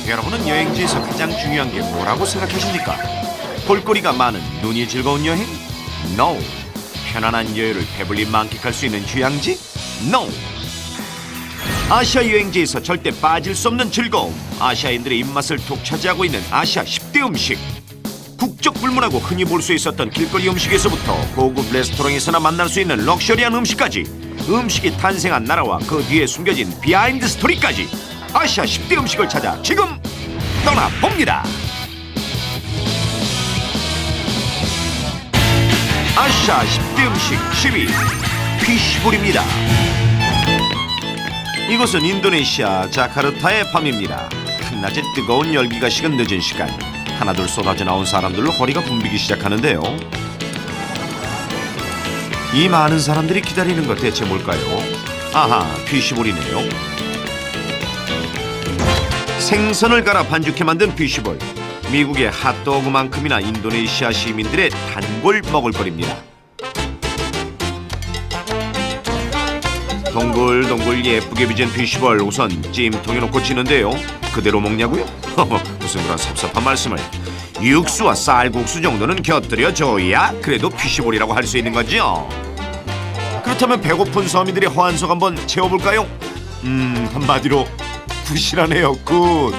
여러분은 여행지에서 가장 중요한 게 뭐라고 생각하십니까? 볼거리가 많은 눈이 즐거운 여행? No. 편안한 여유를 배불리 만끽할 수 있는 휴양지? No. 아시아 여행지에서 절대 빠질 수 없는 즐거움. 아시아인들의 입맛을 톡 차지하고 있는 아시아 10대 음식. 국적 불문하고 흔히 볼 수 있었던 길거리 음식에서부터 고급 레스토랑에서나 만날 수 있는 럭셔리한 음식까지, 음식이 탄생한 나라와 그 뒤에 숨겨진 비하인드 스토리까지 아시아 10대 음식을 찾아 지금 떠나봅니다. 아시아 10대 음식 10위 피쉬볼입니다. 이곳은 인도네시아 자카르타의 밤입니다. 한낮에 뜨거운 열기가 식은 늦은 시간, 하나둘 쏟아져 나온 사람들로 허리가 붐비기 시작하는데요. 이 많은 사람들이 기다리는 것 대체 뭘까요? 아하, 피쉬볼이네요. 생선을 갈아 반죽해 만든 피쉬볼. 미국의 핫도그만큼이나 인도네시아 시민들의 단골 먹을거리입니다. 동글동글 예쁘게 빚은 피쉬볼 우선 찜통에 넣고 찌는데요. 그대로 먹냐고요? 무슨 그런 섭섭한 말씀을. 육수와 쌀국수 정도는 곁들여줘야 그래도 피쉬볼이라고 할 수 있는 거죠. 그렇다면 배고픈 서민들의 허한속 한번 채워볼까요? 한마디로 굿이라네요. 굿.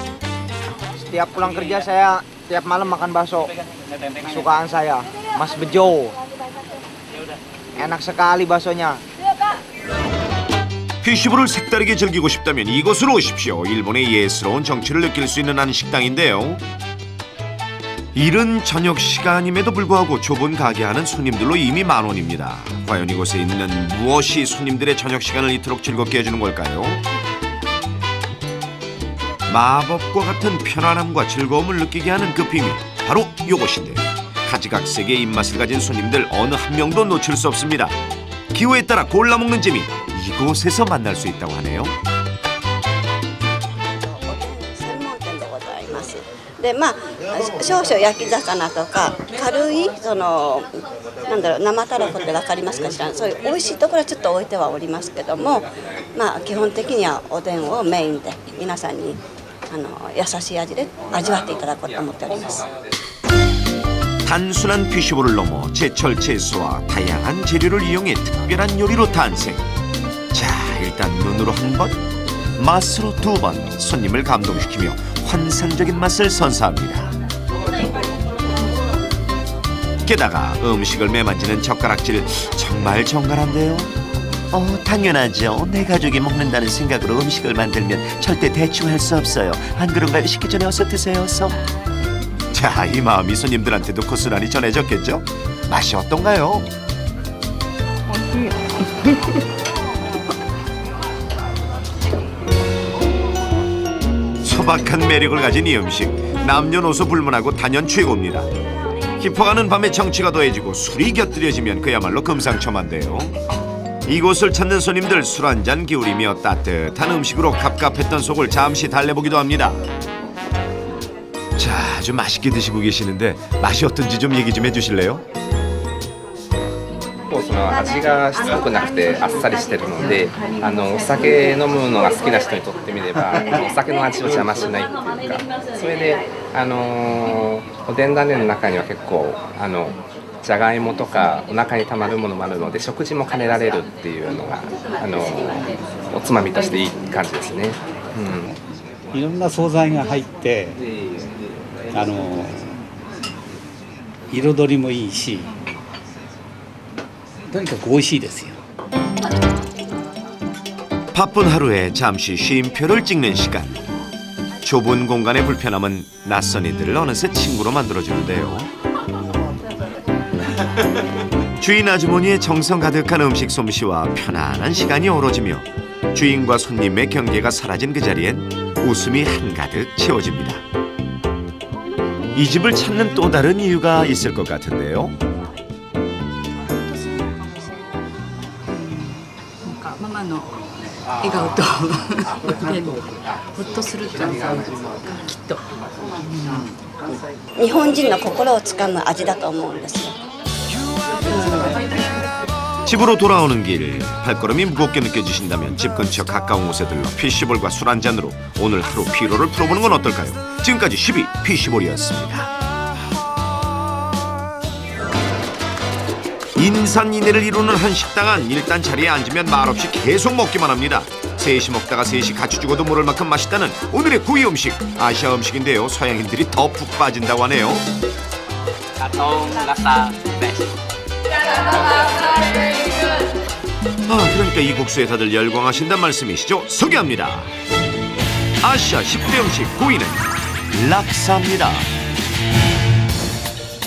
Setiap pulang kerja saya tiap malam makan bakso. Kesukaan saya, Mas Bejo. Enak sekali baksonya. 피쉬볼을 색다르게 즐기고 싶다면 이곳으로 오십시오. 일본의 예스러운 정취를 느낄 수 있는 한 식당인데요. 이른 저녁 시간임에도 불구하고 좁은 가게 하는 손님들로 이미 만원입니다. 과연 이곳에 있는 무엇이 손님들의 저녁 시간을 이토록 즐겁게 해주는 걸까요? 마법과 같은 편안함과 즐거움을 느끼게 하는 그 비밀, 바로 이것인데요. 가지각색의 입맛을 가진 손님들 어느 한 명도 놓칠 수 없습니다. 기호에 따라 골라 먹는 재미, 이곳에서 만날 수 있다고 하네요. でまあ少々焼き魚とか軽いそのなんだろう生たらこって分かりますかしら、そういう美味しいところはちょっと置いてはおりますけども、まあ基本的にはおでんをメインで皆さんに優しい味で味わっていただこうと思っております。 단순한 피쉬볼을 넘어 제철 채소와 다양한 재료를 이용해 특별한 요리로 탄생. 자, 일단 눈으로 한 번, 맛으로 두 번 손님을 감동시키며 환상적인 맛을 선사합니다. 게다가 음식을 매만지는 젓가락질 정말 정갈한데요. 당연하죠. 내 가족이 먹는다는 생각으로 음식을 만들면 절대 대충 할 수 없어요. 안 그런가요? 식기 전에 어서 드세요, 어서. 자, 이 마음이 손님들한테도 고스란히 전해졌겠죠? 맛이 어떤가요? 소박한 매력을 가진 이 음식, 남녀노소 불문하고 단연 최고입니다. 깊어가는 밤에 정취가 더해지고 술이 곁들여지면 그야말로 금상첨화인데요. 이곳을 찾는 손님들 술 한잔 기울이며 따뜻한 음식으로 갑갑했던 속을 잠시 달래보기도 합니다. 자, 아주 맛있게 드시고 계시는데 맛이 어떤지 좀 얘기 좀 해주실래요? その味がしつこくなくてあっさりしてるので、お酒飲むのが好きな人にとってみればお酒の味を邪魔しないっていうか、それでおでん種の中には結構じゃがいもとかお腹にたまるものもあるので食事も兼ねられるっていうのがおつまみとしていい感じですね。いろんな惣菜が入って彩りもいいし、とにかく美味しいですよ。 바쁜 하루에 잠시 쉼표를 찍는 시간. 좁은 공간의 불편함은 낯선 이들을 어느새 친구로 만들어주는데요. 주인 아주머니의 정성 가득한 음식 솜씨와 편안한 시간이 어우러지며 주인과 손님의 경계가 사라진 그 자리엔 웃음이 한가득 채워집니다. 이 집을 찾는 또 다른 이유가 있을 것 같은데요. ママの笑顔とほっとするというかきっと、日本人の心をつかむ味だと思うんですよ。 집으로 돌아오는 길 발걸음이 무겁게 느껴지신다면 집 근처 가까운 곳에 들러 피시볼과 술 한잔으로 오늘 하루 피로를 풀어보는 건 어떨까요? 지금까지 12 피시볼이었습니다. 인산인해를 이루는 한 식당 안 일단 자리에 앉으면 말없이 계속 먹기만 합니다. 셋이 먹다가 셋이 같이 죽어도 모를 만큼 맛있다는 오늘의 구이 음식 아시아 음식인데요. 서양인들이 더 푹 빠진다고 하네요. 그러니까 이 국수에 다들 열광하신단 말씀이시죠? 소개합니다. 아시아 10대 음식 9위는 락사입니다.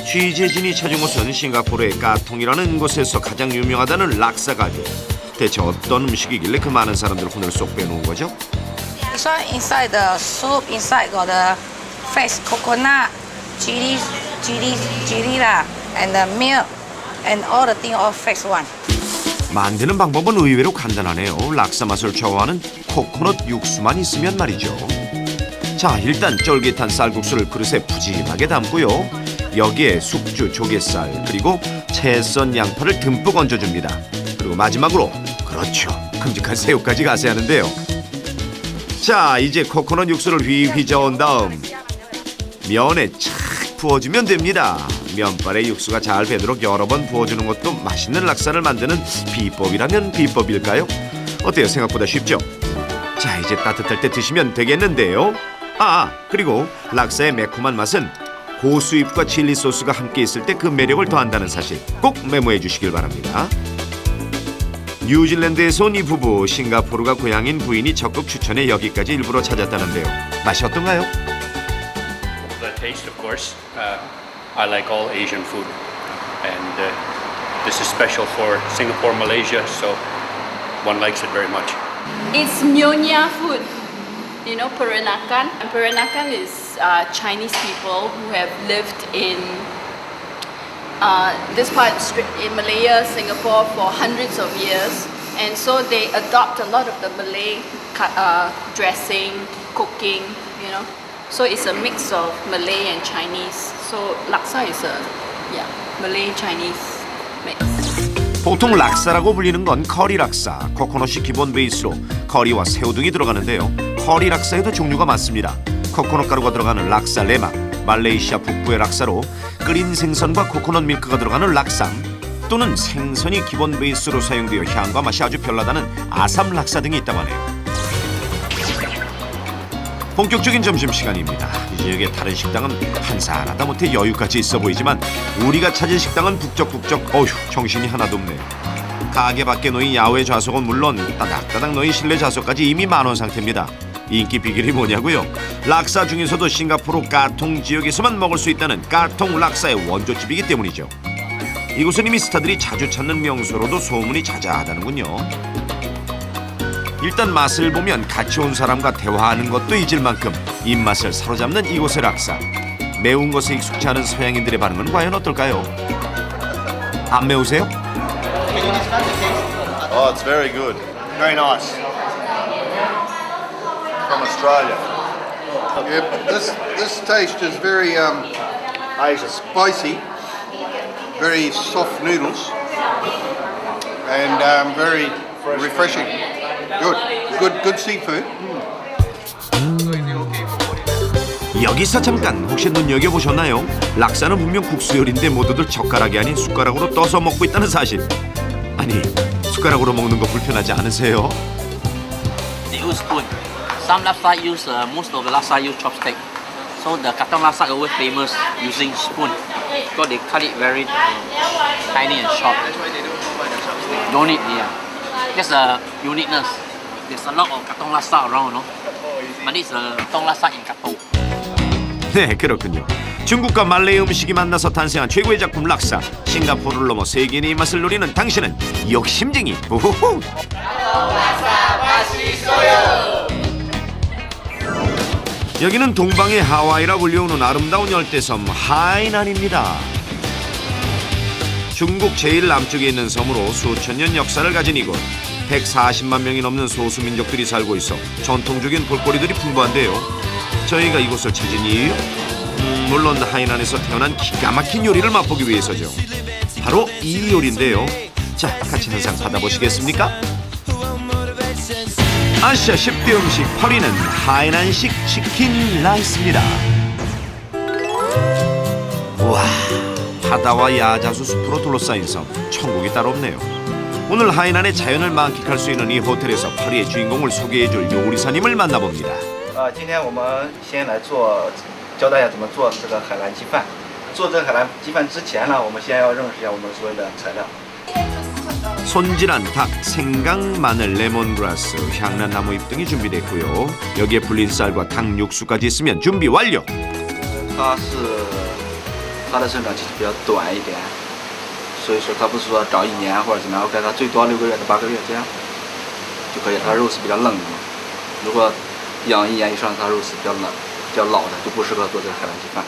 취재진이 찾은 곳은 싱가포르의 까통이라는 곳에서 가장 유명하다는 락사 가게. 대체 어떤 음식이길래 그 많은 사람들 손을 쏙 빼놓은 거죠? This one inside the soup, inside got the fresh coconut, chili, and the milk, and all the thing all fresh one. 만드는 방법은 의외로 간단하네요. 락사 맛을 좌우하는 코코넛 육수만 있으면 말이죠. 자, 일단 쫄깃한 쌀국수를 그릇에 푸짐하게 담고요. 여기에 숙주, 조갯살, 그리고 채 썬 양파를 듬뿍 얹어줍니다. 그리고 마지막으로 그렇죠, 큼직한 새우까지 가세하는데요. 자, 이제 코코넛 육수를 휘휘 저은 다음 면에 착 부어주면 됩니다. 면발에 육수가 잘 배도록 여러 번 부어주는 것도 맛있는 락사를 만드는 비법이라면 비법일까요? 어때요? 생각보다 쉽죠? 자, 이제 따뜻할 때 드시면 되겠는데요. 그리고 락사의 매콤한 맛은 고수잎과 칠리 소스가 함께 있을 때 그 매력을 더한다는 사실 꼭 메모해 주시길 바랍니다. 뉴질랜드에서 온 이 부부, 싱가포르가 고향인 부인이 적극 추천해 여기까지 일부러 찾았다는데요. 맛이 어떤가요? The taste, of course. I like all Asian food, and this is special for Singapore, Malaysia, so one likes it very much. It's Nyonya food. You know, Peranakan. And Peranakan is Chinese people who have lived in this part in Malaya, Singapore for hundreds of years. And so they adopt a lot of the Malay dressing, cooking, you know. So it's a mix of Malay and Chinese. So laksa is a Malay-Chinese mix. 보통 락사라고 불리는 건 커리 락사, 코코넛이 기본 베이스로 커리와 새우 등이 들어가는데요. 커리 락사에도 종류가 많습니다. 코코넛 가루가 들어가는 락사 레막, 말레이시아 북부의 락사로 끓인 생선과 코코넛 밀크가 들어가는 락삼, 또는 생선이 기본 베이스로 사용되어 향과 맛이 아주 별나다는 아삼 락사 등이 있다고 하네요. 본격적인 점심시간입니다. 이 지역의 다른 식당은 한산하다 못해 여유까지 있어 보이지만 우리가 찾은 식당은 북적북적 정신이 하나도 없네. 가게 밖에 놓인 야외 좌석은 물론 따닥따닥 놓인 실내 좌석까지 이미 만원 상태입니다. 인기 비결이 뭐냐고요? 락사 중에서도 싱가포르 까통 지역에서만 먹을 수 있다는 까통 락사의 원조집이기 때문이죠. 이곳은 이미 스타들이 자주 찾는 명소로도 소문이 자자하다는군요. 일단 맛을 보면 같이 온 사람과 대화하는 것도 잊을 만큼 입맛을 사로잡는 이곳의 락사. 매운 것에 익숙치 않은 서양인들의 반응은 과연 어떨까요? 안 매우세요? Oh, it's very good. Very nice. From Australia. Yeah, this taste is very Asian. spicy, very soft noodles, and very refreshing. Good seafood. 여기서 잠깐 혹시 눈여겨보셨나요? 락사는 분명 국수 요리인데 모두들 젓가락이 아닌 숟가락으로 떠서 먹고 있다는 사실. 아니, 숟가락으로 먹는 거 불편하지 않으세요? They use spoon. Some laksa use most of the laksa use chopstick. So the Katong laksa always famous using spoon because they cut it very tiny and short. Don't need, yeah. That's the uniqueness. There's a lot of Katong laksa around, no? But it's Katong laksa in Katong. 네, 그렇군요. 중국과 말레이 음식이 만나서 탄생한 최고의 작품 락사. 싱가포르를 넘어 세계인의 입맛을 노리는 당신은 욕심쟁이. 우후후. 락사 맛있어요. 여기는 동방의 하와이라 불리우는 아름다운 열대섬 하이난입니다. 중국 제일 남쪽에 있는 섬으로 수천 년 역사를 가진 이곳. 140만 명이 넘는 소수민족들이 살고 있어 전통적인 볼거리들이 풍부한데요. 저희가 이곳을 찾은 이유? 물론 하이난에서 태어난 기가 막힌 요리를 맛보기 위해서죠. 바로 이 요리인데요. 자, 같이 한 상 받아보시겠습니까? 아시아 10대 음식 8위는 하이난식 치킨 라이스입니다. 우와, 바다와 야자수 숲으로 둘러싸인 섬, 천국이 따로 없네요. 오늘 하이난의 자연을 만끽할 수 있는 이 호텔에서 8위의 주인공을 소개해줄 요리사님을 만나봅니다. 今天我们先来教大家怎么做这个海南鸡饭。做这个海南鸡饭之前呢，我们先要认识一下我们所有的材料。 손질한 닭, 생강, 마늘, 레몬그라스, 향란나무잎 등이 준비됐고요. 여기에 불린 쌀과 닭 육수까지 있으면 준비 완료. 它的生长期比较短一点，所以说它不是说长1年或者怎么样，OK，它最多6个月到8个月这样就可以。它肉是比较嫩的嘛，如果养1年以上，它肉是比较老的，就不适合做这个海南鸡饭。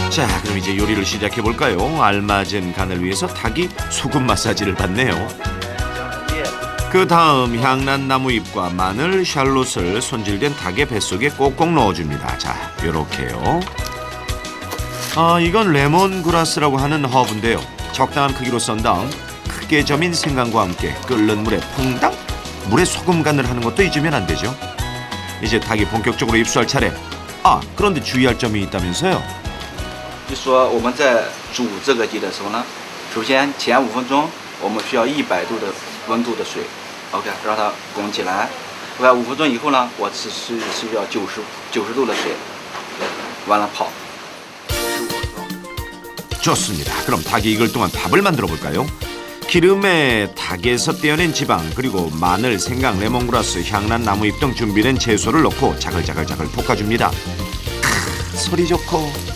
자, 그럼 이제 요리를 시작해볼까요? 알맞은 간을 위해서 닭이 소금 마사지를 받네요. 그 다음 향란나무잎과 마늘, 샬롯을 손질된 닭의 뱃속에 꼭꼭 넣어줍니다. 자, 요렇게요. 이건 레몬그라스라고 하는 허브인데요. 적당한 크기로 썬 다음 크게 저민 생강과 함께 끓는 물에 퐁당! 물에 소금 간을 하는 것도 잊으면 안 되죠. 이제 닭이 본격적으로 입수할 차례. 그런데 주의할 점이 있다면서요? 就说我们在煮这个鸡的时候呢，首先前5分钟我们需要100度的温度的水 ，OK， 让它滚起来。OK， 5分钟以后呢，我是需要90度的水，完了泡。 좋습니다. 그럼 닭이 익을 동안 밥을 만들어 볼까요? 기름에 닭에서 떼어낸 지방 그리고 마늘, 생강, 레몬그라스, 향란 나무잎 등 준비된 채소를 넣고 자글자글 볶아줍니다. 소리 좋고.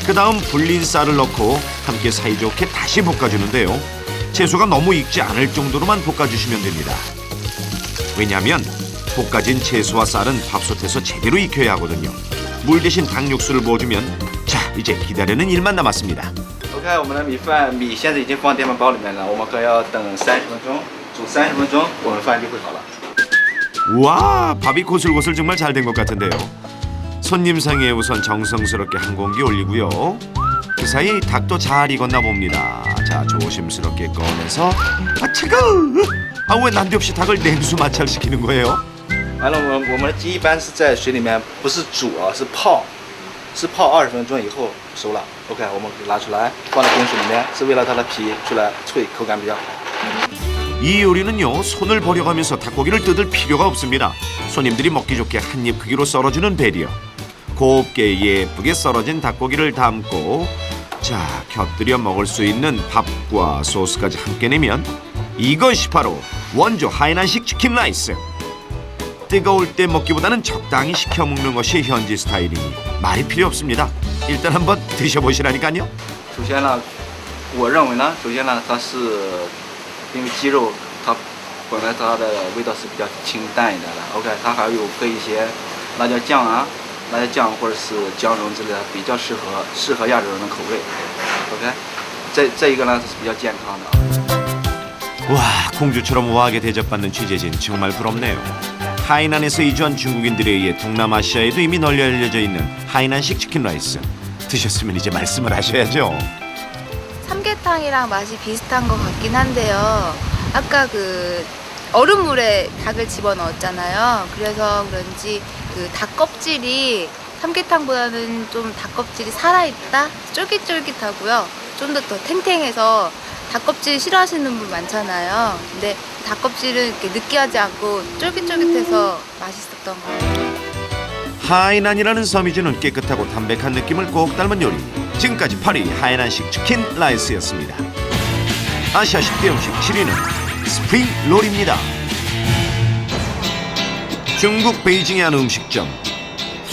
그 다음 불린 쌀을 넣고 함께 사이좋게 다시 볶아주는데요. 채소가 너무 익지 않을 정도로만 볶아주시면 됩니다. 왜냐하면 볶아진 채소와 쌀은 밥솥에서 제대로 익혀야 하거든요. 물 대신 닭 육수를 부어주면 자, 이제 기다리는 일만 남았습니다. OK， 我们的米现在已经放电饭煲里面了，我们可要等30分钟，煮30分钟，我们饭就会好了。 우와, 밥이 고슬고슬 정말 잘 된 것 같은데요. 손님상에 우선 정성스럽게 한 공기 올리고요. 그 사이 닭도 잘 익었나 봅니다. 자, 조심스럽게 꺼내서 차가워! 왜 난데없이 닭을 냉수 마찰시키는 거예요? 完了，我们的鸡一般是在水里面不是煮是泡20分钟以后熟了。OK， 我们拿出来放在冰水里面，是为了它的皮出来脆，口感比较好。 이 요리는요, 손을 버려가면서 닭고기를 뜯을 필요가 없습니다. 손님들이 먹기 좋게 한 입 크기로 썰어주는 배려. 곱게 예쁘게 썰어진 닭고기를 담고 자, 곁들여 먹을 수 있는 밥과 소스까지 함께 내면 이것이 바로 원조 하이난식 치킨 라이스. 뜨거울 때 먹기보다는 적당히 식혀 먹는 것이 현지 스타일이니 말이 필요 없습니다. 일단 한번 드셔보시라니까요. 首先呢，我认为呢，首先呢，它是因为鸡肉它本来它的味道是比较清淡一点的 ，OK， 它还有搁一些辣椒酱或者是姜蓉之类的，比较适合亚洲人的口味 ，OK， 这一个呢是比较健康的。 와, 공주처럼 우아하게 대접받는 취재진 정말 부럽네요. 하이난에서 이주한 중국인들에 의해 동남아시아에도 이미 널리 알려져 있는 하이난식 치킨 라이스. 드셨으면 이제 말씀을 하셔야죠. 삼계탕이랑 맛이 비슷한 것 같긴 한데요. 아까 그 얼음물에 닭을 집어넣었잖아요. 그래서 그런지 그 닭 껍질이 삼계탕보다는 좀 닭 껍질이 살아있다? 쫄깃쫄깃하고요. 좀 더 탱탱해서 닭 껍질 싫어하시는 분 많잖아요. 근데 닭 껍질은 이렇게 느끼하지 않고 쫄깃쫄깃해서 맛있었던 것 같아요. 하이난이라는 섬이 주는 깨끗하고 담백한 느낌을 꼭 닮은 요리. 지금까지 8위 하이난식 치킨 라이스였습니다. 아시아 10대 음식 7위는 스프링 롤입니다. 중국 베이징의 한 음식점.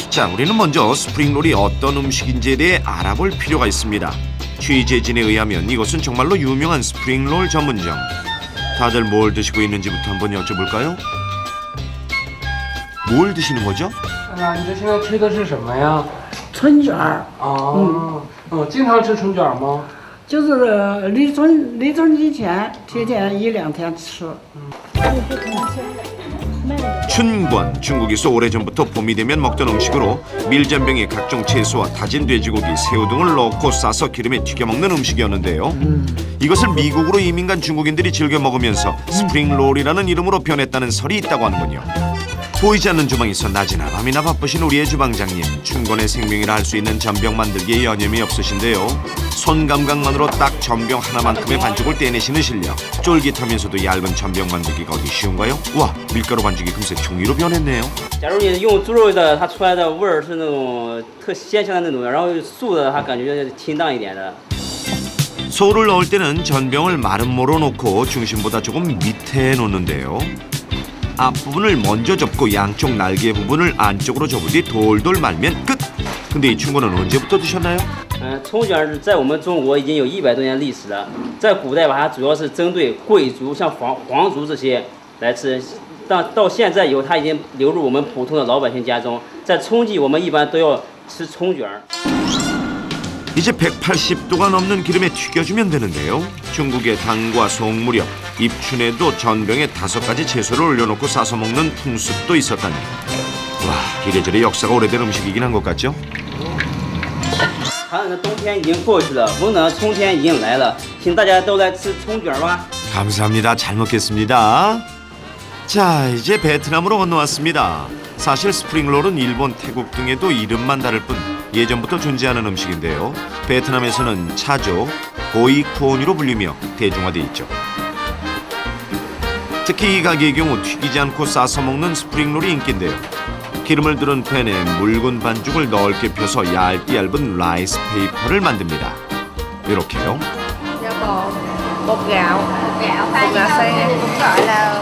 자, 우리는 먼저 스프링 롤이 어떤 음식인지에 대해 알아볼 필요가 있습니다. 취재진에 의하면 이곳은 정말로 유명한 스프링 롤 전문점. 다들 뭘 드시고 있는지부터 한번 여쭤볼까요? 뭘 드시는 거죠? 你这现在吃的是什么呀？春卷儿。经常吃春卷吗？就是立春以前，天天1-2天吃。 춘권, 중국에서 오래전부터 봄이 되면 먹던 음식으로 밀전병에 각종 채소와 다진 돼지고기, 새우 등을 넣고 싸서 기름에 튀겨 먹는 음식이었는데요. 이것을 미국으로 이민 간 중국인들이 즐겨 먹으면서 스프링롤이라는 이름으로 변했다는 설이 있다고 하는군요. 보이지 않는 주방에서 낮이나 밤이나 바쁘신 우리의 주방장님, 춘권의 생명이라 할 수 있는 전병 만들기에 여념이 없으신데요. 손 감각만으로 딱 전병 하나만큼의 반죽을 떼내시는 실력. 쫄깃하면서도 얇은 전병 만들기가 어디 쉬운가요? 와, 밀가루 반죽이 금세 종이로 변했네요. 假如你用猪肉的，它出来的味儿是那种特鲜香的那种，然后素的它感觉清淡一点的。 소를 넣을 때는 전병을 마른 모로 놓고 중심보다 조금 밑에 놓는데요. 앞부분을 먼저 접고 양쪽 날개 부분을 안쪽으로 접은 뒤 돌돌 말면 끝! 근데 이 춘권은 언제부터 드셨나요? 葱卷儿在我们中国已经有100多年历史了，在古代吧，它主要是针对贵族，像皇族这些来吃。到现在以后，它已经流入我们普通的老百姓家中。在春季，我们一般都要吃葱卷儿。 이제 180도가 넘는 기름에 튀겨주면 되는데요. 중국의 당과 송무렵, 입춘에도 전병에 5가지 채소를 올려놓고 싸서 먹는 풍습도 있었다니. 와, 이래저래 역사가 오래된 음식이긴 한 것 같죠? 寒冷的冬天已经过去了，温暖的春天已经来了，请大家都来吃葱卷儿吧。 감사합니다. 잘 먹겠습니다. 자, 이제 베트남으로 건너왔습니다. 사실 스프링롤은 일본, 태국 등에도 이름만 다를 뿐 예전부터 존재하는 음식인데요. 베트남에서는 차조, 고이코니로 불리며 대중화돼 있죠. 특히 이 가게의 경우 튀기지 않고 싸서 먹는 스프링롤이 인기인데요. 기름을 두른 팬에 묽은 반죽을 넓게 펴서 얇디 얇은 라이스 페이퍼를 만듭니다. 이렇게요. bột gạo xay cũng gọi là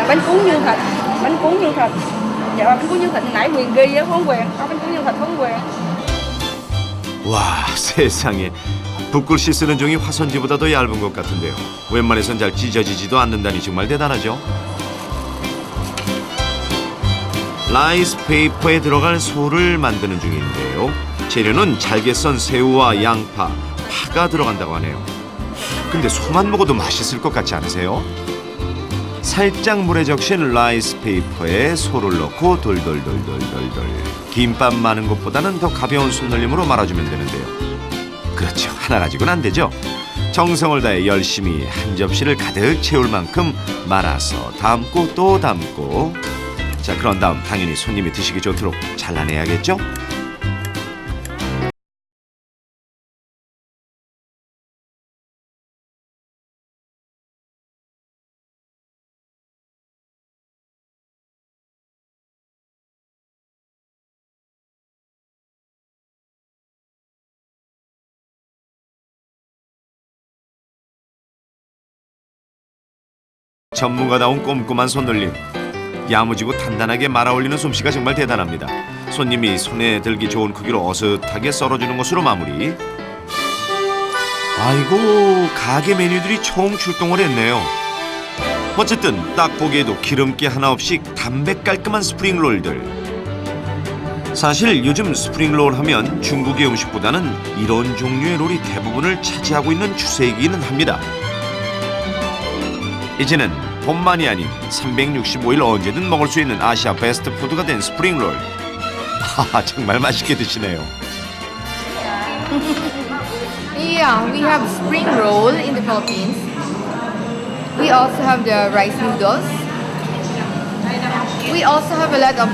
bánh cuốn nhân thịt, bánh cuốn nhân thịt. Dạ bánh cuốn nhân thịt nãy Huyền ghi á, Hón Huyền, bánh cuốn nhân thịt Hón Huyền. 와, 세상에. 붓글씨 쓰는 종이 화선지보다 더 얇은 것 같은데요. 웬만해선 잘 찢어지지도 않는다니 정말 대단하죠. 라이스 페이퍼에 들어갈 소를 만드는 중인데요. 재료는 잘게 썬 새우와 양파, 파가 들어간다고 하네요. 근데 소만 먹어도 맛있을 것 같지 않으세요? 살짝 물에 적신 라이스 페이퍼에 소를 넣고 돌돌돌돌돌돌. 김밥 마는 것보다는 더 가벼운 손놀림으로 말아주면 되는데요. 그렇죠, 하나 가지고는 안 되죠. 정성을 다해 열심히 한 접시를 가득 채울 만큼 말아서 담고 또 담고. 자, 그런 다음 당연히 손님이 드시기 좋도록 잘라내야겠죠? 전문가다운 꼼꼼한 손놀림. 야무지고 단단하게 말아 올리는 솜씨가 정말 대단합니다. 손님이 손에 들기 좋은 크기로 어슷하게 썰어주는 것으로 마무리. 아이고, 가게 메뉴들이 총 출동을 했네요. 어쨌든 딱 보기에도 기름기 하나 없이 담백 깔끔한 스프링롤들. 사실 요즘 스프링롤 하면 중국의 음식보다는 이런 종류의 롤이 대부분을 차지하고 있는 추세이기는 합니다. 이제는 봄만이 아닌 365일 언제든 먹을 수 있는 아시아 패스트푸드가 된 스프링롤. 하하, 정말 맛있게 드시네요. Yeah, we have spring roll in the Philippines. We also have the rice noodles. We also have a lot of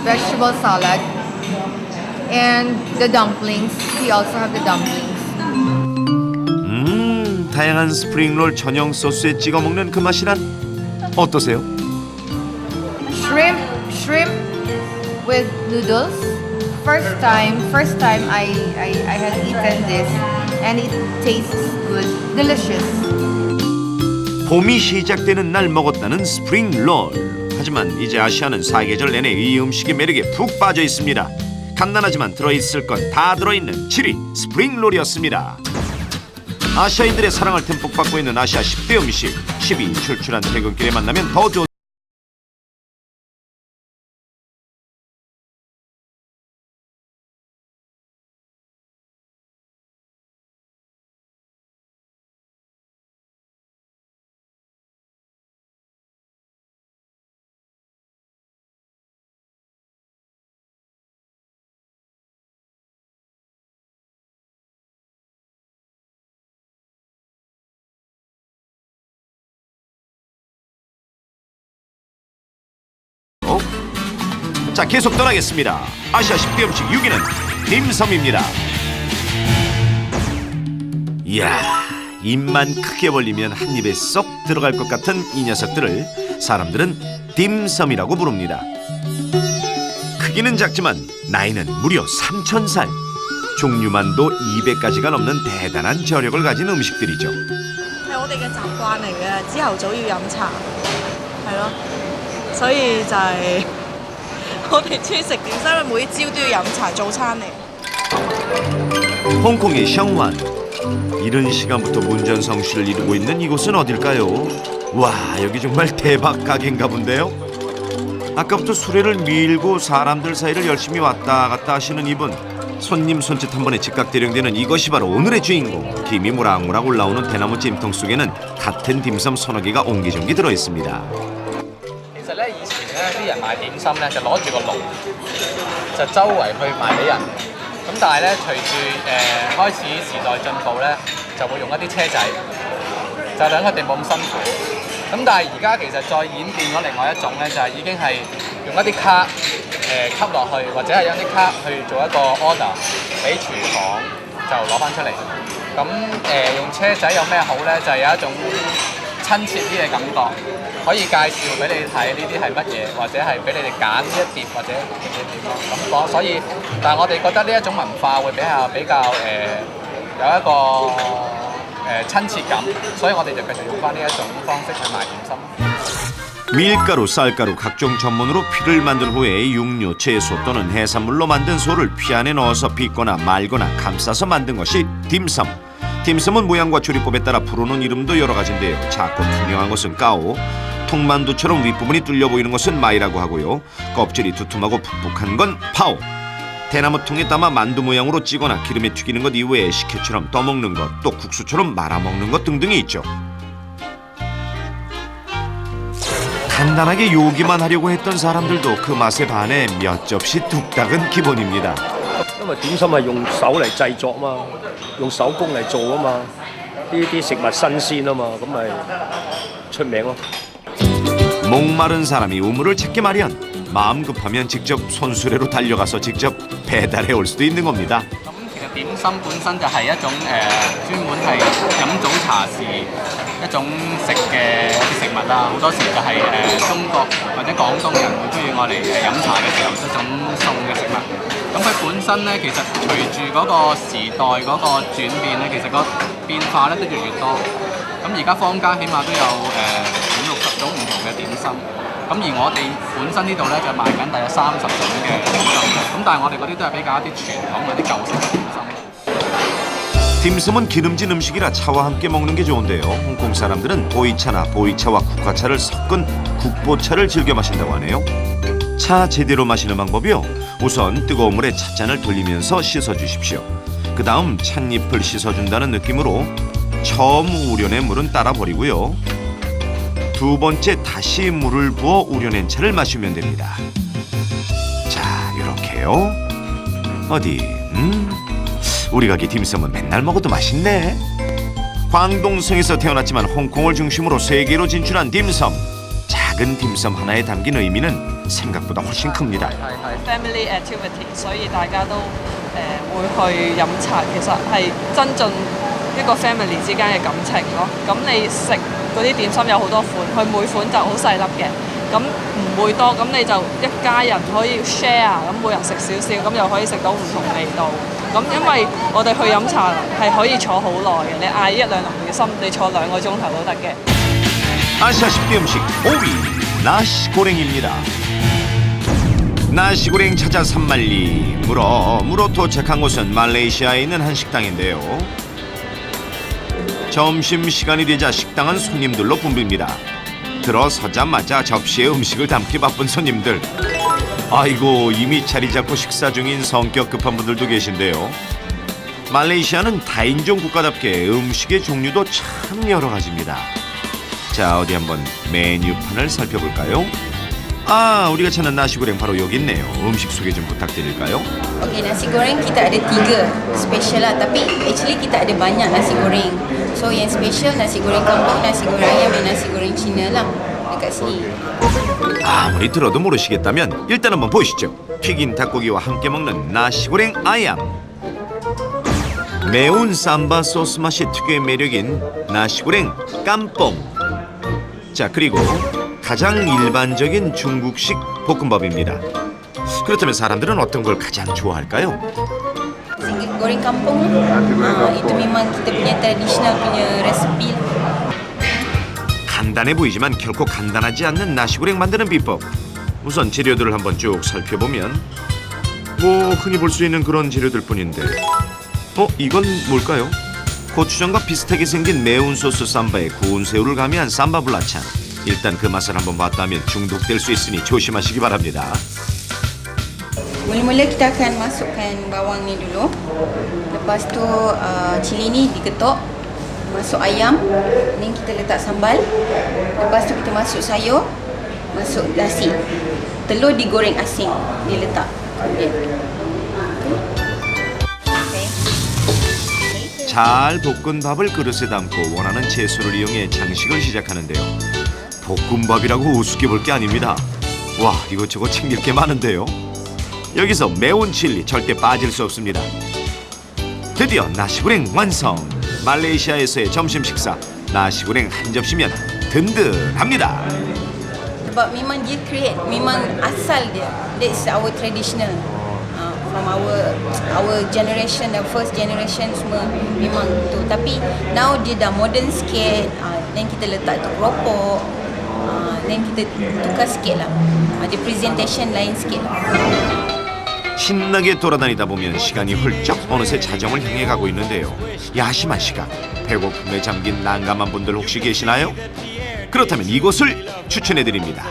vegetable salad. And the dumplings. We also have the dumplings. 다양한 스프링롤 전용 소스에 찍어 먹는 그 맛이란 어떠세요? Shrimp with noodles. First time I had eaten this and it tastes good, delicious. 봄이 시작되는 날 먹었다는 스프링롤. 하지만 이제 아시아는 사계절 내내 이 음식의 매력에 푹 빠져 있습니다. 간단하지만 들어있을 건 다 들어있는 7위 스프링롤이었습니다. 아시아인들의 사랑을 듬뿍 받고 있는 아시아 10대 음식 10위 출출한 퇴근길에 만나면 더 좋은 볼까요? 자, 계속 떠나겠습니다. 아시아 10대 음식 6위는 딤섬입니다. 이야, 입만 크게 벌리면 한 입에 쏙 들어갈 것 같은 이 녀석들을 사람들은 딤섬이라고 부릅니다. 크기는 작지만 나이는 무려 3000살. 종류만도 200가지가 넘는 대단한 저력을 가진 음식들이죠. 係我哋嘅習慣嚟嘅，朝頭早要飲茶，係咯，所以就係我哋中意食點心，因為每朝都要飲茶，早餐嚟。 홍콩의 샹완. 이른 시간부터 문전성시를 이루고 있는 이곳은 어딜까요? 와, 여기 정말 대박 가게인가 본데요. 아까부터 수레를 밀고 사람들 사이를 열심히 왔다 갔다 하시는 이분. 손님 손짓 한 번에 즉각 대령되는 이것이 바로 오늘의 주인공. 김이 모락모락 올라오는 대나무 찜통 속에는 같은 딤섬 서너 개가 옹기종기 들어있습니다. 其實咧，以前咧啲人賣點心咧就攞住個籠，就周圍去賣俾人。咁但係咧，隨住開始時代進步咧，就會用一啲車仔，就等佢哋冇咁辛苦。咁但係而家其實再演變咗另外一種咧，就係已經係用一啲卡吸落去，或者係用啲卡去做一個 order 俾廚房就攞翻出嚟。咁用車仔有咩好咧？就係有一種親切啲嘅感覺，可以介紹俾你睇呢啲係乜嘢，或者係俾你哋揀呢一碟或者點咯咁講。所以，但係我哋覺得呢一種文化會比較有一個親切感，所以我哋就繼續用翻呢一種方式去賣點心。 밀가루, 쌀가루, 각종 전문으로 피를 만든 후에 육류, 채소 또는 해산물로 만든 소를 피 안에 넣어서 빚거나 말거나 감싸서 만든 것이 딤섬. 딤섬은 모양과 조리법에 따라 부르는 이름도 여러 가지인데요. 작고 투명한 것은 까오, 통만두처럼 윗부분이 뚫려 보이는 것은 마이라고 하고요. 껍질이 두툼하고 푹푹한 건 파오. 대나무통에 담아 만두 모양으로 찌거나 기름에 튀기는 것 이외에 식혜처럼 떠먹는 것, 또 국수처럼 말아먹는 것 등등이 있죠. 간단하게 요기만 하려고 했던 사람들도 그 맛에 반해 몇 접시 뚝딱은 기본입니다. 因為點心係用手嚟製作嘛，用手工嚟做啊嘛，呢啲食物新鮮啊嘛，咁咪出名咯。 목마른 사람이 우물을 찾기 마련. 마음 급하면 직접 손수레로 달려가서 직접 배달해 올 수도 있는 겁니다. 其實點心本身就係一種專門係飲早茶時一種食嘅一啲食物啦。好多時就係中國或者廣東人會中意我嚟飲茶嘅時候一種餸嘅食物。咁佢本身咧，其實隨住嗰個時代嗰個轉變咧，其實個變化咧都越嚟越多。咁而家坊間起碼都有50-60種唔同嘅點心。 咁而我哋本身呢度咧就賣緊大約30種嘅點心嘅，咁但係我哋嗰啲都係比較一啲傳統嗰啲舊式嘅點心。 딤섬은 기름진 음식이라 차와 함께 먹는 게 좋은데요. 홍콩 사람들은 보이차나 보이차와 국화차를 섞은 국보차를 즐겨 마신다고 하네요. 차 제대로 마시는 방법이요. 우선 뜨거운 물에 찻잔을 돌리면서 씻어주십시오. 그 다음 찻잎을 씻어준다는 느낌으로 처음 우려낸 물은 따라 버리고요. 두 번째 다시 물을 부어 우려낸 차를 마시면 됩니다. 자, 이렇게요. 어디? 우리 가게 딤섬은 맨날 먹어도 맛있네. 광동성에서 태어났지만 홍콩을 중심으로 세계로 진출한 딤섬. 작은 딤섬 하나에 담긴 의미는 생각보다 훨씬 큽니다. Family activity， 所以大家都會去飲茶，其實係增進一個 family 之間嘅感情咯。咁你食嗰啲點心有好多款，佢每款就好細粒嘅，咁唔會多，咁你就一家人可以 share， 咁每人食少少，咁又可以食到唔同味道。咁因為我哋去飲茶係可以坐好耐嘅，你嗌1-2籠點心，你坐2個鐘頭都得嘅。 아시아 10대 음식 5위 나시고랭입니다. 나시고랭 찾아 산만리 물어 도착한 곳은 말레이시아에 있는 한 식당인데요. 점심시간이 되자 식당은 손님들로 붐빕니다. 들어서자마자 접시에 음식을 담기 바쁜 손님들. 아이고, 이미 자리 잡고 식사 중인 성격 급한 분들도 계신데요. 말레이시아는 다인종 국가답게 음식의 종류도 참 여러 가지입니다. 자, 어디 한번 메뉴판을 살펴볼까요? 아, 우리가 찾는 나시고랭 바로 여기 있네요. 음식 소개 좀 부탁드릴까요? Okey, nasi goreng kita ada 3 special lah, tapi actually kita ada banyak nasi goreng. So yang special nasi goreng kampung, nasi goreng ayam dan nasi goreng Cina lah. dekat sini. 아무리 들어도 모르시겠다면 일단 한번 보시죠. 튀긴 닭고기와 함께 먹는 나시고랭 아얌. 매운 삼바 소스 맛이 특유의 매력인 나시고랭 깜뽕. 자, 그리고 가장 일반적인 중국식 볶음밥입니다. 그렇다면 사람들은 어떤 걸 가장 좋아할까요? Nasi goreng kampung, itu memang kita punya tradisional punya resipi. 간단해 보이지만 결코 간단하지 않는 나시고랭 만드는 비법. 우선 재료들을 한번 쭉 살펴보면 뭐 흔히 볼 수 있는 그런 재료들 뿐인데 이건 뭘까요? 고추장과 비슷하게 생긴 매운 소스 삼바에 구운 새우를 가미한 삼바 블라찬. 일단 그 맛을 한번 봤다면 중독될 수 있으니 조심하시기 바랍니다. Mula-mula kita akan masukkan bawang ni dulu. Lepas tu cili ni diketuk. Masuk ayam. Ni kita letak sambal. Lepas tu kita masuk sayur. Masuk nasi. Telur digoreng asing. Diletak. 잘 볶은 밥을 그릇에 담고 원하는 채소를 이용해 장식을 시작하는데요. 볶음밥이라고 우습게 볼 게 아닙니다. 와, 이것저것 챙길 게 많은데요. 여기서 매운 칠리 절대 빠질 수 없습니다. 드디어 나시고랭 완성! 말레이시아에서의 점심 식사 나시고랭 한 접시면 든든합니다. Sebab memang dia create, memang asal dia. That's our traditional. From our generation, the first generation semua memang tu. Tapi now dia dah modern sikit. Then kita letak tu keropok. Then kita tukar sikit lah. Ada presentation lain sikit lah. 신나게 돌아다니다 보면 시간이 훌쩍 어느새 자정을 향해 가고 있는데요. 야심한 시각, 배고픔에 잠긴 난감한 분들 혹시 계시나요? 그렇다면 이곳을 추천해드립니다.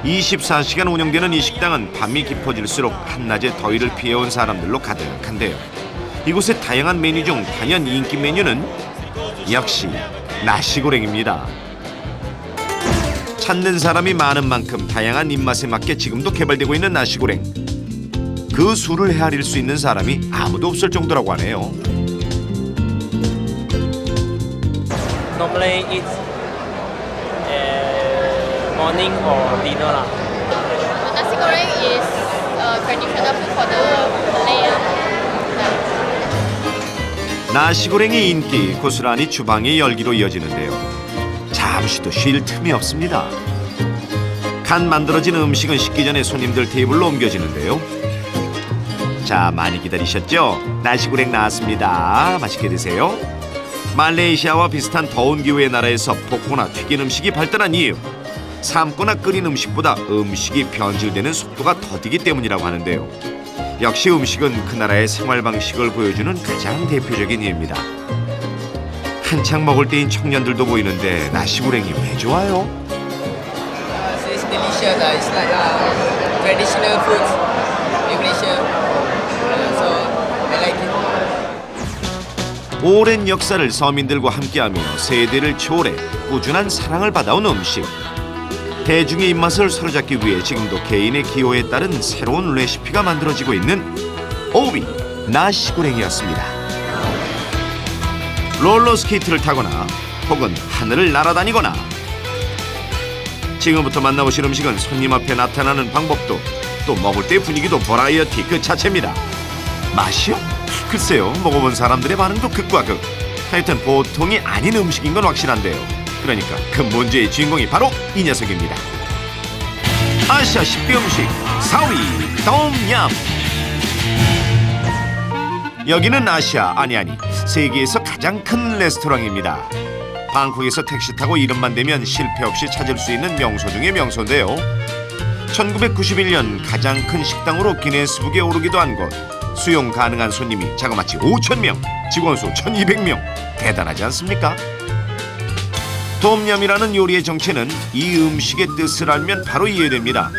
24시간 운영되는 이 식당은 밤이 깊어질수록 한낮의 더위를 피해온 사람들로 가득한데요. 이곳의 다양한 메뉴 중 단연 인기 메뉴는 역시 나시고랭입니다. 찾는 사람이 많은 만큼 다양한 입맛에 맞게 지금도 개발되고 있는 나시고랭. 그 수를 헤아릴 수 있는 사람이 아무도 없을 정도라고 하네요. Normally it's morning or dinner lah. Nasi goreng is traditional food for the Malay. 나시고랭의 인기 고스란히 주방의 열기로 이어지는데요. 잠시도 쉴 틈이 없습니다. 간 만들어진 음식은 식기 전에 손님들 테이블로 옮겨지는데요. 자, 많이 기다리셨죠? 나시고랭 나왔습니다. 맛있게 드세요. 말레이시아와 비슷한 더운 기후의 나라에서 볶거나 튀긴 음식이 발달한 이유. 삶거나 끓인 음식보다 음식이 변질되는 속도가 더디기 때문이라고 하는데요. 역시 음식은 그 나라의 생활 방식을 보여주는 가장 대표적인 예입니다. 한창 먹을 때인 청년들도 보이는데 나시고랭이 왜 좋아요? It's delicious. It's like traditional food in Malaysia. So I like it. 오랜 역사를 서민들과 함께하며 세대를 초월해 꾸준한 사랑을 받아온 음식. 대중의 입맛을 사로잡기 위해 지금도 개인의 기호에 따른 새로운 레시피가 만들어지고 있는 오비 나시고랭이었습니다. 롤러스케이트를 타거나 혹은 하늘을 날아다니거나 지금부터 만나보실 음식은 손님 앞에 나타나는 방법도 또 먹을 때 분위기도 버라이어티 그 자체입니다. 맛이요? 글쎄요, 먹어본 사람들의 반응도 극과 극. 하여튼 보통이 아닌 음식인 건 확실한데요. 그러니까 그 문제의 주인공이 바로 이 녀석입니다. 아시아 10대 음식 4위 똠얌. 여기는 아시아 아니 세계에서 가장 큰 레스토랑입니다. 방콕에서 택시 타고 이름만 대면 실패 없이 찾을 수 있는 명소 중의 명소인데요. 1991년 가장 큰 식당으로 기네스북에 오르기도 한 곳. 수용 가능한 손님이 자그마치 5,000명, 직원 수 1,200명. 대단하지 않습니까? 톰얌이라는 요리의 정체는 이 음식의 뜻을 알면 바로 이해됩니다.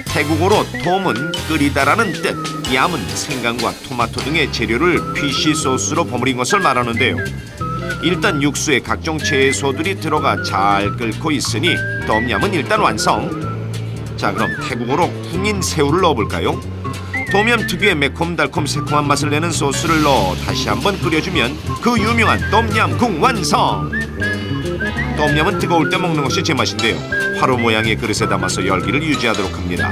태국어로 톰은 끓이다라는 뜻, 얌은 생강과 토마토 등의 재료를 피쉬 소스로 버무린 것을 말하는데요. 일단 육수에 각종 채소들이 들어가 잘 끓고 있으니 톰얌은 일단 완성. 자, 그럼 태국어로 쿵인 새우를 넣어볼까요? 톰얌 특유의 매콤달콤 새콤한 맛을 내는 소스를 넣어 다시 한번 끓여주면 그 유명한 똠얌 쿵 완성! 똠얌은 뜨거울 때 먹는 것이 제맛인데요. 화로 모양의 그릇에 담아서 열기를 유지하도록 합니다.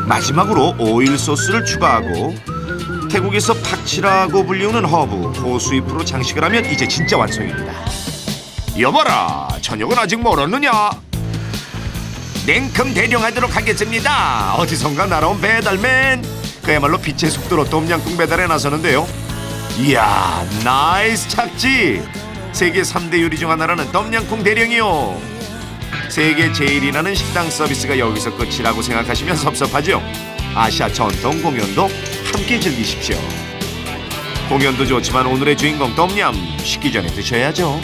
마지막으로 오일 소스를 추가하고 태국에서 팍치라고 불리우는 허브, 호수잎으로 장식을 하면 이제 진짜 완성입니다. 여봐라, 저녁은 아직 멀었느냐? 냉큼 대령하도록 하겠습니다. 어디선가 날아온 배달맨, 그야말로 빛의 속도로 똠양꿍 배달에 나서는데요. 이야, 나이스 착지. 세계 3대 요리 중 하나라는 똠양꿍 대령이요. 세계 제일이라는 식당 서비스가 여기서 끝이라고 생각하시면 섭섭하죠. 아시아 전통 공연도 함께 즐기십시오. 공연도 좋지만 오늘의 주인공 똠얌 식기 전에 드셔야죠.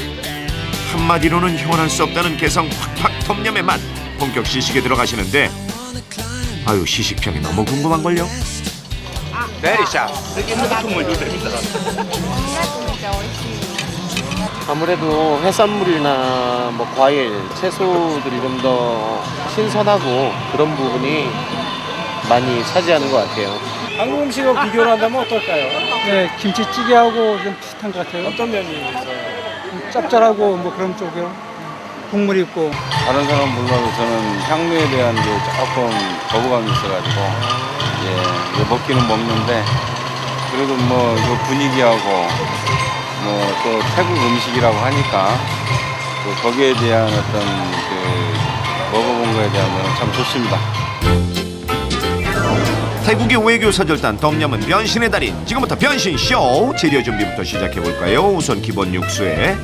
한마디로는 형언할 수 없다는 개성 팍팍 똠얌의 맛. 본격 시식에 들어가시는데 아유, 시식평이 너무 궁금한걸요. 내리샤 여기 국물도 됩니다. 아무래도 해산물이나 뭐 과일, 채소들이 좀 더 신선하고 그런 부분이 많이 차지하는 것 같아요. 한국 음식하고 비교를 한다면 어떨까요? 네, 김치찌개하고 좀 비슷한 것 같아요. 어떤 면이 있어요? 짭짤하고 뭐 그런 쪽이요. 국물 있고. 다른 사람 몰라도 저는 향료에 대한 게 조금 거부감이 있어가지고 예, 먹기는 먹는데 그래도 뭐 이거 분위기하고 뭐 또 태국 음식이라고 하니까 또 거기에 대한 어떤 그 먹어본 거에 대한 거는 참 좋습니다. 태국의 외교 사절단 똠얌은 변신의 달인. 지금부터 변신쇼. 재료 준비부터 시작해볼까요? 우선 기본 육수에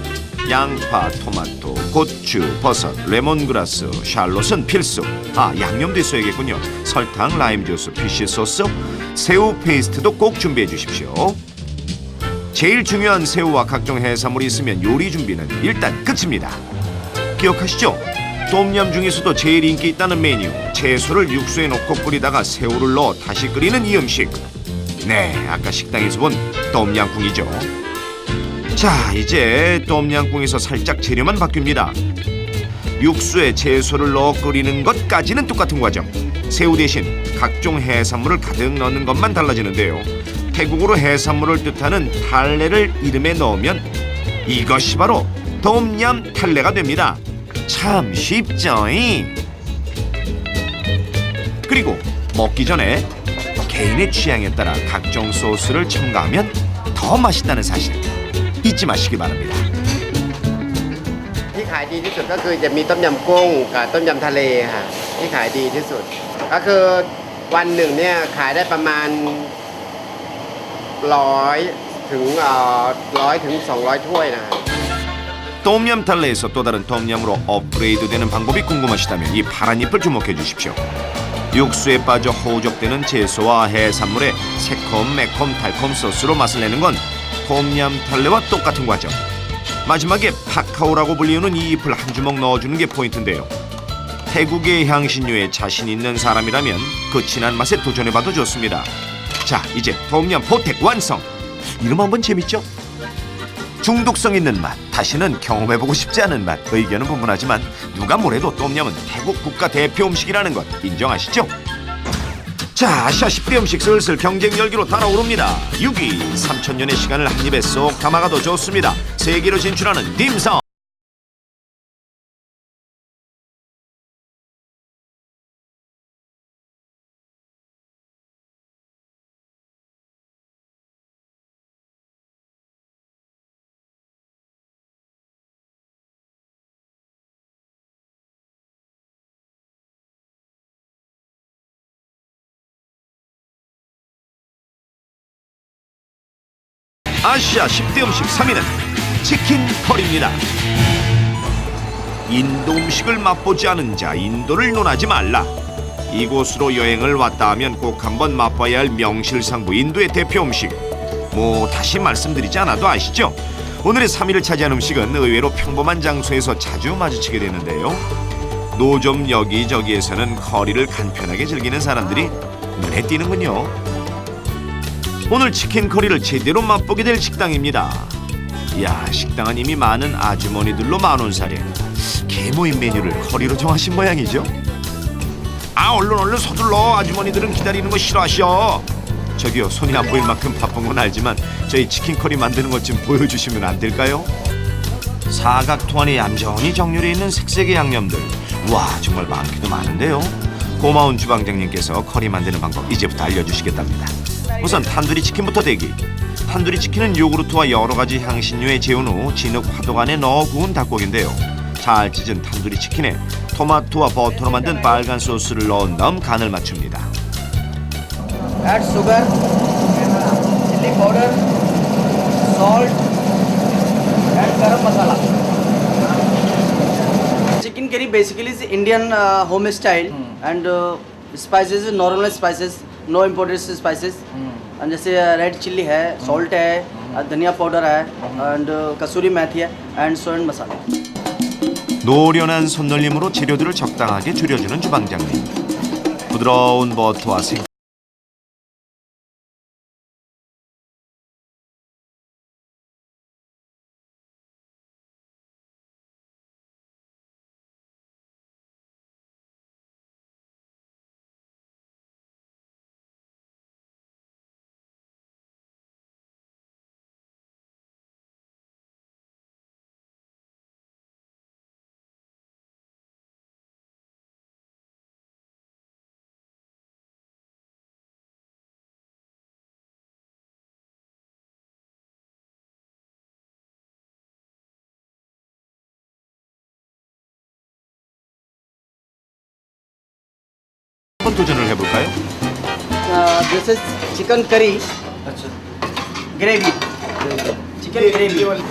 양파, 토마토, 고추, 버섯, 레몬그라스, 샬롯은 필수. 양념도 있어야겠군요. 설탕, 라임주스, 피쉬소스, 새우 페이스트도 꼭 준비해 주십시오. 제일 중요한 새우와 각종 해산물이 있으면 요리 준비는 일단 끝입니다. 기억하시죠? 똠얌 중에서도 제일 인기 있다는 메뉴, 채소를 육수에 넣고 끓이다가 새우를 넣어 다시 끓이는 이 음식. 네, 아까 식당에서 본 똠양꿍이죠. 자, 이제 똠양꿍에서 살짝 재료만 바뀝니다. 육수에 채소를 넣어 끓이는 것까지는 똑같은 과정. 새우 대신 각종 해산물을 가득 넣는 것만 달라지는데요. 태국어로 해산물을 뜻하는 탈레를 이름에 넣으면 이것이 바로 똠얌 탈레가 됩니다. 참 쉽죠잉? 그리고 먹기 전에 개인의 취향에 따라 각종 소스를 첨가하면 더 맛있다는 사실 잊지 마시기 바랍니다. ที่ขายดีที่สุดก็คือจะมีต้มยำกุ้งกับต้มยำทะเลค่ะที่ขายดีที่สุดก็คือวันหนึ่งเนี่ยขายได้ประมาณ100 ถึง 200 ถ้วยนะ 똠얌 탈레에서 또 다른 똠얌으로 업그레이드되는 방법이 궁금하시다면 이 파란 잎을 주목해 주십시오. 육수에 빠져 호적되는 채소와 해산물의 새콤, 매콤, 달콤 소스로 맛을 내는 건 똠얌 탈레와 똑같은 과정. 마지막에 파카오라고 불리우는 이 잎을 한 주먹 넣어주는 게 포인트인데요. 태국의 향신료에 자신 있는 사람이라면 그 진한 맛에 도전해봐도 좋습니다. 자, 이제 똠얌 포택 완성! 이름 한번 재밌죠? 중독성 있는 맛, 다시는 경험해보고 싶지 않은 맛, 의견은 분분하지만 누가 뭐래도 똠얌은 태국 국가 대표 음식이라는 것 인정하시죠? 자, 아시아 10대 음식 슬슬 경쟁 열기로 달아오릅니다. 6위, 3000년의 시간을 한 입에 쏙 담아가도 좋습니다. 세계로 진출하는 딤섬. 아시아 10대 음식 3위는 치킨 커리입니다. 인도 음식을 맛보지 않은 자, 인도를 논하지 말라. 이곳으로 여행을 왔다 하면 꼭 한번 맛봐야 할 명실상부 인도의 대표 음식. 뭐 다시 말씀드리지 않아도 아시죠? 오늘의 3위를 차지한 음식은 의외로 평범한 장소에서 자주 마주치게 되는데요. 노점 여기저기에서는 커리를 간편하게 즐기는 사람들이 눈에 띄는군요. 오늘 치킨 커리를 제대로 맛보게 될 식당입니다. 이야, 식당은 이미 많은 아주머니들로 만원사례. 개모임 메뉴를 커리로 정하신 모양이죠. 얼른 서둘러. 아주머니들은 기다리는 거 싫어하셔. 저기요, 손이 안 보일 만큼 바쁜 건 알지만 저희 치킨 커리 만드는 것 좀 보여주시면 안 될까요? 사각통 안에 얌전히 정렬해 있는 색색의 양념들. 와, 정말 많기도 많은데요. 고마운 주방장님께서 커리 만드는 방법 이제부터 알려주시겠답니다. 우선 탄두리 치킨부터 대기. 탄두리 치킨은 요구르트와 여러 가지 향신료에 재운 후 진흙 화덕 안에 넣어 구운 닭고기인데요. 잘 찢은 탄두리 치킨에 토마토와 버터로 만든 빨간 소스를 넣은 다음 간을 맞춥니다. Add sugar, chili powder, salt, and garam masala. Chicken curry basically is Indian home style and spices normal spices, no imported spices. And जैसे red chilli है, सॉल्ट है, धनिया पाउडर है, and कसूरी मेथी है, and soy masala. 노련한 손놀림으로 재료들을 적당하게 줄여주는 주방장님. 부드러운 버터와 생 도전을 해볼까요? This is chicken curry. Gravy. Chicken gravy.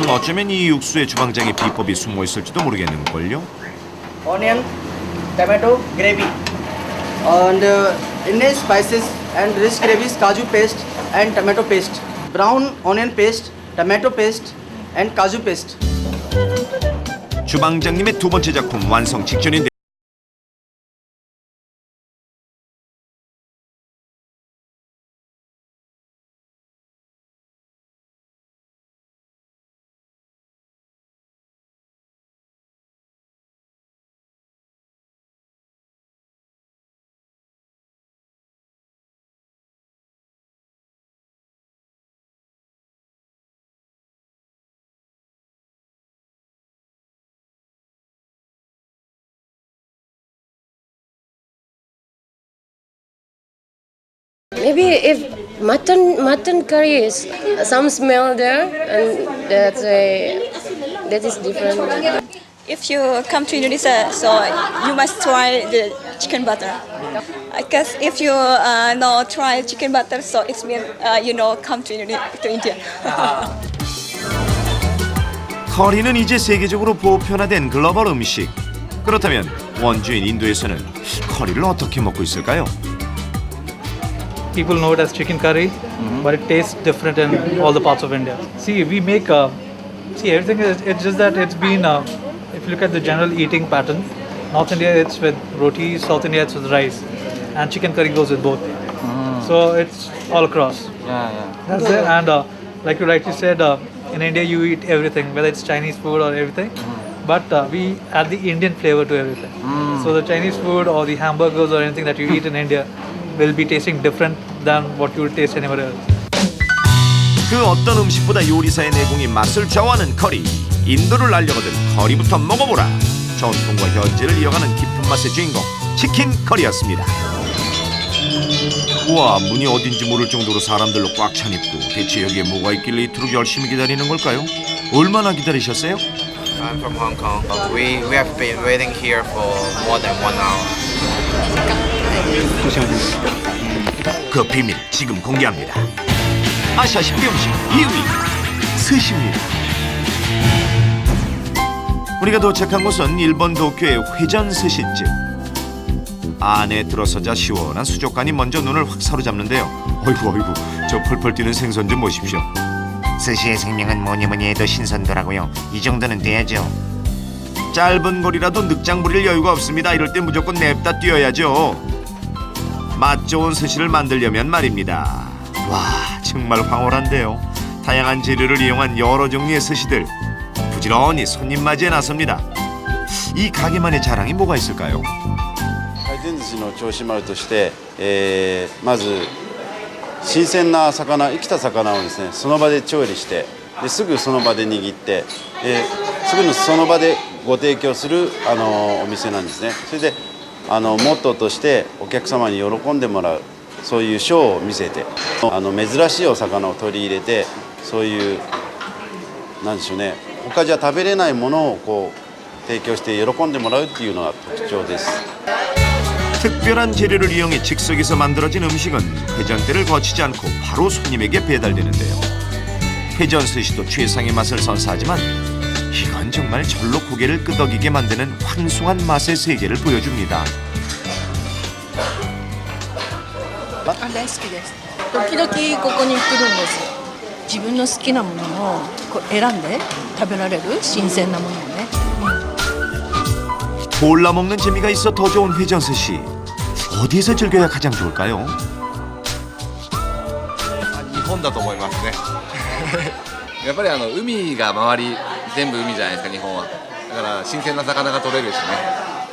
어쩌면 이 육수에 주방장의 비법이 숨어 있을지도 모르겠는걸요. Onion, tomato, gravy. And Indian spices and rich gravies, kaju paste and tomato paste. Brown onion paste, tomato paste and kaju paste. 주방장님의 두 번째 작품 완성 직전인데 Maybe if mutton curry is some smell there, and that is different. If you come to Indonesia, so you must try the chicken butter. Because if you no try chicken butter, so it means you know come to India. 커리는 이제 세계적으로 보편화된 글로벌 음식. 그렇다면 원주인 인도에서는 커리를 어떻게 먹고 있을까요? People know it as chicken curry, but it tastes different in all the parts of India. See, we make everything is, it's just that it's been if you look at the general eating pattern, North India it's with roti, South India it's with rice, and chicken curry goes with both. So it's all across. That's it. And like you rightly said, in India you eat everything, whether it's Chinese food or everything, but we add the Indian flavor to everything. So the Chinese food or the hamburgers or anything that you eat in India will be tasting different than what you would taste anywhere else. 그 어떤 음식보다 요리사의 내공이 맛을 좌우하는 커리. 인도를 알려거든 커리부터 먹어보라. 전통과 현재를 이어가는 깊은 맛의 주인공 치킨 커리였습니다. 우와, 문이 어딘지 모를 정도로 사람들로 꽉 찬 입구. 대체 여기에 뭐가 있길래 이토록 열심히 기다리는 걸까요? 얼마나 기다리셨어요? I'm from Hong Kong. We have been waiting here for more than 1 hour. 그 비밀 지금 공개합니다. 아시아 10대 음식 2위 스시입니다. 우리가 도착한 곳은 일본 도쿄의 회전 스시집. 안에 들어서자 시원한 수족관이 먼저 눈을 확 사로잡는데요. 어이구 저 펄펄 뛰는 생선 좀 보십시오. 스시의 생명은 뭐니 해도 신선도라고요. 이 정도는 돼야죠. 짧은 거리라도 늑장 부릴 여유가 없습니다. 이럴 때 무조건 냅다 뛰어야죠. 맛 좋은 스시를 만들려면 말입니다. 와, 정말 황홀한데요. 다양한 재료를 이용한 여러 종류의 스시들 부지런히 손님 맞이에 나섭니다. 이 가게만의 자랑이 뭐가 있을까요? 回転寿司の銚子丸として、まず新鮮な魚、生きた魚をですね、その場で調理してですぐその場で握って、すぐその場でご提供するお店なんですね。それでモットーとしてお客様に喜んでもらうそういうショーを見せて珍しいお魚を取り入れてそういうなんでしょうね他じゃ食べれないものをこう提供して喜んでもらうっていうのが特徴です。 특별한 재료를 이용해 즉석에서 만들어진 음식은 회전대를 거치지 않고 바로 손님에게 배달되는데요. 회전 스시도 최상의 맛을 선사하지만 이건 정말 절로 고개를 끄덕이게 만드는 황송한 맛의 세계를 보여줍니다. 大好きです。時々ここに来るんです。自分の好きなものを選んで食べられる新鮮なものをね。 골라 먹는 재미가 있어 더 좋은 회전 스시. 어디에서 즐겨야 가장 좋을까요? 日本だと思いますね。やっぱり海が周り全部海じゃないですか日本は。だから新鮮な魚が取れるしね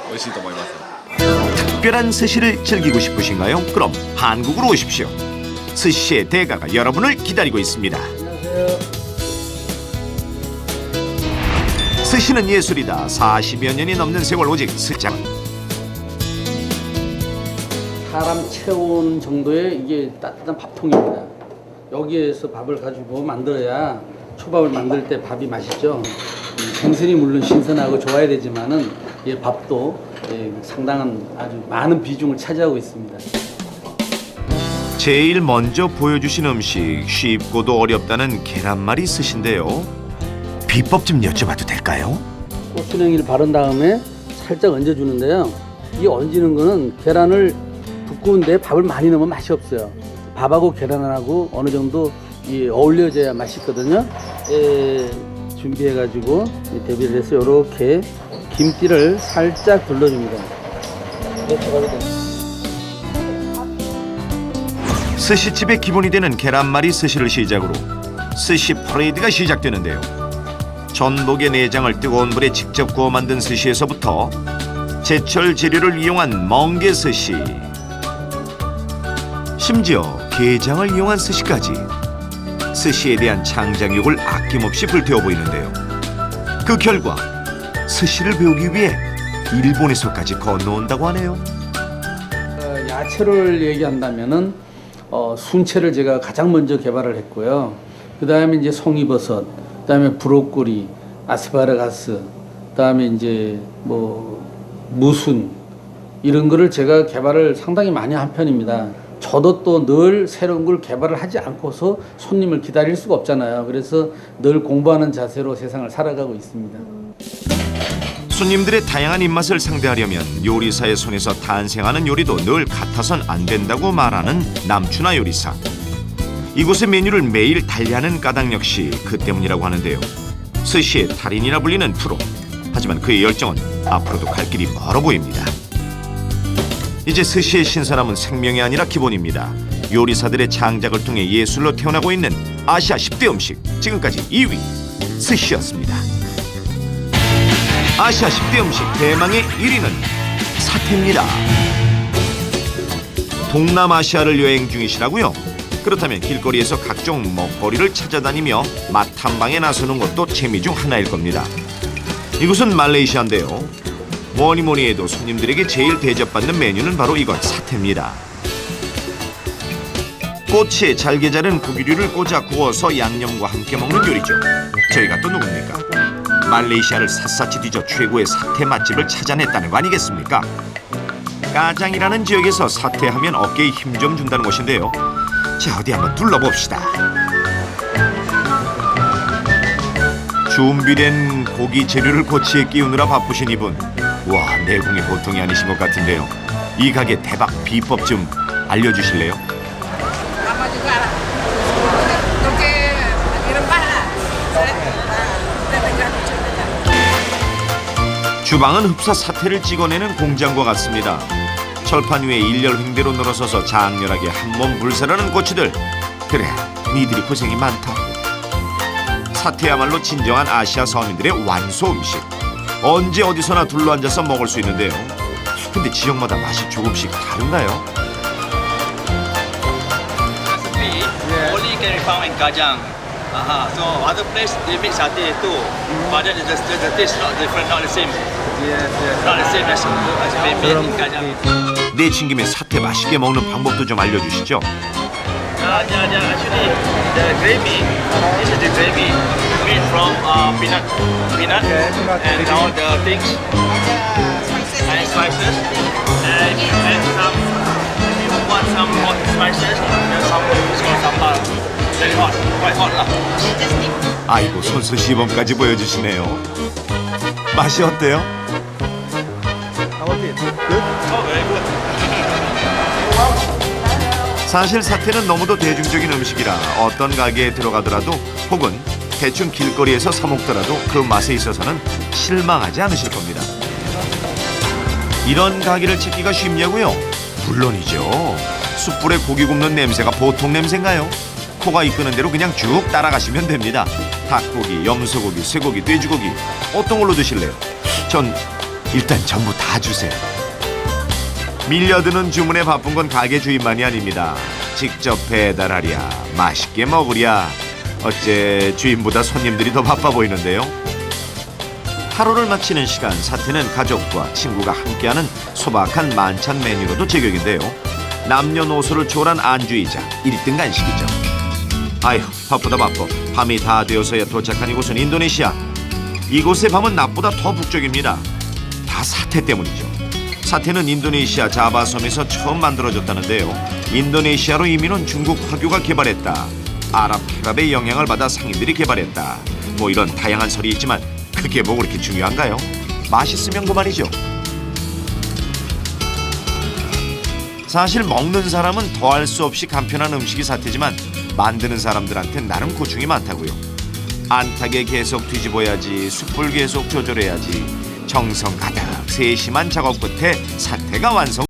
美味しいと思います。 특별한 스시를 즐기고 싶으신가요? 그럼 한국으로 오십시오. 스시의 대가가 여러분을 기다리고 있습니다. 스시는 예술이다. 40여 년이 넘는 세월 오직 스장. 사람 채운 정도의 이게 따뜻한 밥통입니다. 여기에서 밥을 가지고 만들어야 초밥을 만들 때 밥이 맛있죠. 생선이 물론 신선하고 좋아야 되지만은 이 밥도 상당한 아주 많은 비중을 차지하고 있습니다. 제일 먼저 보여주신 음식 쉽고도 어렵다는 계란말이 스시인데요. 비법 좀 여쭤봐도 될까요? 고추냉이를 바른 다음에 살짝 얹어주는데요. 이 얹는 거는 계란을 두꺼운데 밥을 많이 넣으면 맛이 없어요. 밥하고 계란하고 어느 정도 어울려져야 맛있거든요. 준비해가지고 대비를 해서 이렇게 김기를 살짝 둘러줍니다. 스시집의 기본이 되는 계란말이 스시를 시작으로 스시 퍼레이드가 시작되는데요. 전복의 내장을 뜨거운 불에 직접 구워 만든 스시에서부터 제철 재료를 이용한 멍게 스시, 심지어 게장을 이용한 스시까지 스시에 대한 창작욕을 아낌없이 불태워 보이는데요. 그 결과 스시를 배우기 위해 일본에서까지 건너온다고 하네요. 야채를 얘기한다면은 순채를 제가 가장 먼저 개발을 했고요. 그 다음에 이제 송이버섯, 그 다음에 브로콜리, 아스파라가스, 그 다음에 이제 무순 이런 거를 제가 개발을 상당히 많이 한 편입니다. 저도 또 늘 새로운 걸 개발을 하지 않고서 손님을 기다릴 수가 없잖아요. 그래서 늘 공부하는 자세로 세상을 살아가고 있습니다. 손님들의 다양한 입맛을 상대하려면 요리사의 손에서 탄생하는 요리도 늘 같아선 안 된다고 말하는 남춘아 요리사. 이곳의 메뉴를 매일 달리하는 까닭 역시 그 때문이라고 하는데요. 스시의 달인이라 불리는 프로. 하지만 그의 열정은 앞으로도 갈 길이 멀어 보입니다. 이제 스시의 신선함은 생명이 아니라 기본입니다. 요리사들의 창작을 통해 예술로 태어나고 있는 아시아 10대 음식. 지금까지 2위 스시였습니다. 아시아 10대 음식 대망의 1위는 사태입니다. 동남아시아를 여행 중이시라고요? 그렇다면 길거리에서 각종 먹거리를 찾아다니며 맛 탐방에 나서는 것도 재미 중 하나일 겁니다. 이곳은 말레이시아인데요. 뭐니 해도 손님들에게 제일 대접받는 메뉴는 바로 이것 사태입니다. 꼬치에 잘게 자른 고기류를 꽂아 구워서 양념과 함께 먹는 요리죠. 저희가 또 누굽니까? 말레이시아를 샅샅이 뒤져 최고의 사태 맛집을 찾아냈다는 거 아니겠습니까? 까장이라는 지역에서 사태하면 어깨에 힘 좀 준다는 곳인데요. 자, 어디 한번 둘러봅시다. 준비된 고기 재료를 꼬치에 끼우느라 바쁘신 이분. 와, 내공이 보통이 아니신 것 같은데요. 이 가게 대박 비법 좀 알려주실래요? 주방은 흡사 사태를 찍어내는 공장과 같습니다. 철판 위에 일렬 횡대로 늘어서서 장렬하게 한몸 불살하는 꼬치들. 그래, 니들이 고생이 많다. 사태야말로 진정한 아시아 서민들의 완소 음식. 언제 어디서나 둘러앉아서 먹을 수 있는데요. 근데 지역마다 맛이 조금씩 다른가요? Only can be found in Kajang. So other place they make satay too, but then the taste not different, not the same. Not the same as they made in Kajang. 내친 김에 사태 맛있게 먹는 방법도 좀 알려주시죠. Actually, the gravy, this is the gravy made from peanut, and all the things, and spices, and some, if you want some hot spices, there's some sambal, very hot, quite hot lah. 아이고 손수 시범까지 보여주시네요. 맛이 어때요? Oh, very good. 사실 사태는 너무도 대중적인 음식이라 어떤 가게에 들어가더라도 혹은 대충 길거리에서 사 먹더라도 그 맛에 있어서는 실망하지 않으실 겁니다. 이런 가게를 찾기가 쉽냐고요? 물론이죠. 숯불에 고기 굽는 냄새가 보통 냄새인가요? 코가 이끄는 대로 그냥 쭉 따라가시면 됩니다. 닭고기, 염소고기, 쇠고기, 돼지고기 어떤 걸로 드실래요? 전 일단 전부 다 주세요. 밀려드는 주문에 바쁜 건 가게 주인만이 아닙니다. 직접 배달하랴, 맛있게 먹으랴. 어째 주인보다 손님들이 더 바빠 보이는데요. 하루를 마치는 시간, 사태는 가족과 친구가 함께하는 소박한 만찬 메뉴로도 제격인데요. 남녀노소를 초월한 안주이자 1등 간식이죠. 아휴, 바쁘다 바빠. 밤이 다 되어서야 도착한 이곳은 인도네시아. 이곳의 밤은 낮보다 더 북쪽입니다. 다 사태 때문이죠. 사태는 인도네시아 자바섬에서 처음 만들어졌다는데요. 인도네시아로 이민 온 중국 화교가 개발했다. 아랍 폐갑의 영향을 받아 상인들이 개발했다. 뭐 이런 다양한 설이 있지만 그게 뭐 그렇게 중요한가요? 맛있으면 그만이죠. 사실 먹는 사람은 더할 수 없이 간편한 음식이 사태지만 만드는 사람들한텐 나름 고충이 많다고요. 안타게 계속 뒤집어야지, 숯불 계속 조절해야지. 정성 가득 세심한 작업 끝에 사태가 완성.